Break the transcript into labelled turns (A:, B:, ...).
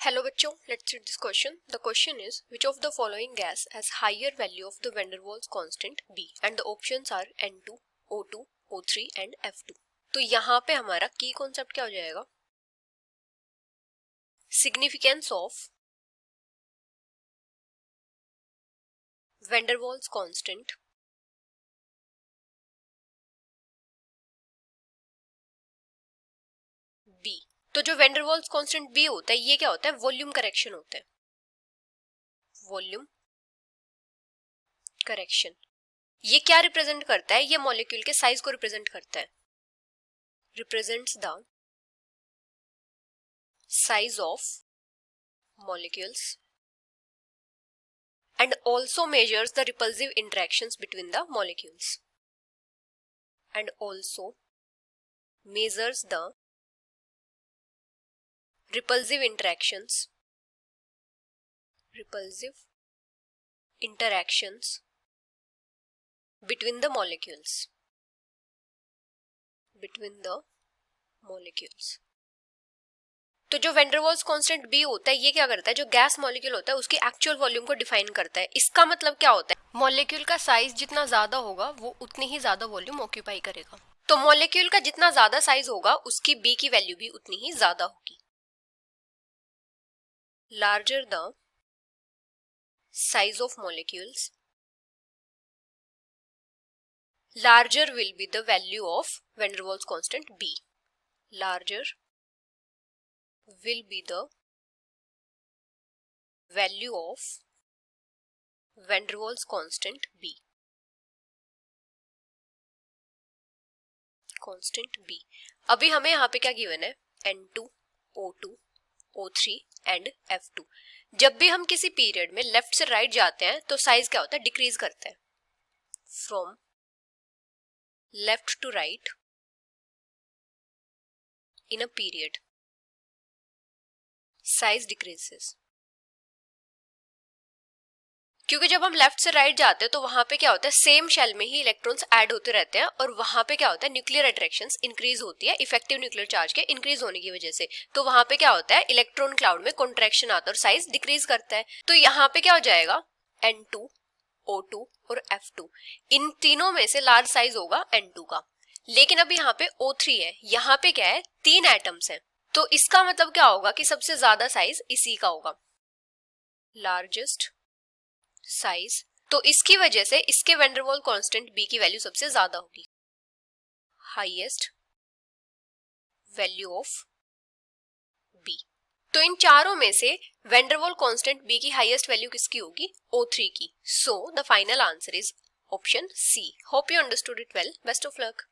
A: Hello बच्चों, let's read this question. The question is, which of the following gas has higher value of the van der Waals constant B? And the options are N2, O2, O3 and F2. तो यहाँ पे हमारा की concept क्या हो जाएगा? Significance of van der Waals constant B. तो जो van der Waals constant B होता है, ये क्या होता है? वॉल्यूम करेक्शन होता है. Volume correction. ये क्या रिप्रेजेंट करता है? ये मॉलिक्यूल के साइज को रिप्रेजेंट करता है. Represents the size of molecules and also measures the repulsive interactions between the molecules and also measures the repulsive interactions between the molecules. तो जो van der Waals constant B होता है, ये क्या करता है? जो गैस मॉलिक्यूल होता है उसकी एक्चुअल वॉल्यूम को डिफाइन करता है. इसका मतलब क्या होता है? मॉलिक्यूल का साइज जितना ज्यादा होगा वो उतनी ही ज्यादा वॉल्यूम ऑक्यूपाई करेगा. तो मॉलिक्यूल का जितना ज्यादा साइज होगा उसकी B की वैल्यू भी उतनी ही ज्यादा होगी. Larger the size of molecules, larger will be the value of van der Waals constant B. Larger will be the value of van der Waals constant B. Constant B. अभी हमें यहाँ पे क्या गिवन है? N2, O2, O3 and F2. जब भी हम किसी पीरियड में लेफ्ट से राइट जाते हैं तो साइज क्या होता है? डिक्रीज करता है. From left to right in a period size decreases. क्योंकि जब हम लेफ्ट से राइट जाते हैं तो वहां पे क्या होता है? सेम शेल में ही इलेक्ट्रॉन्स ऐड होते रहते हैं और वहां पे क्या होता है? न्यूक्लियर अट्रैक्शंस इंक्रीज होती है इफेक्टिव न्यूक्लियर चार्ज के इंक्रीज होने की वजह से. तो वहां पे क्या होता है? इलेक्ट्रॉन क्लाउड में कॉन्ट्रैक्शन आता है और साइज डिक्रीज करता है. तो यहाँ पे क्या हो जाएगा? N2, O2 और F2. इन तीनों में से लार्ज साइज होगा N2 का. लेकिन अब यहाँ पे O3 है. यहाँ पे क्या है? 3 एटम्स है. तो इसका मतलब क्या होगा कि सबसे ज्यादा साइज इसी का होगा. Largest size. तो इसकी वजह से इसके van der Waals constant B की वैल्यू सबसे ज्यादा होगी. Highest value of B. तो इन चारों में से van der Waals constant B की हाईएस्ट वैल्यू किसकी होगी? O3 की. So the final answer is option C. Hope you understood it well. Best of luck.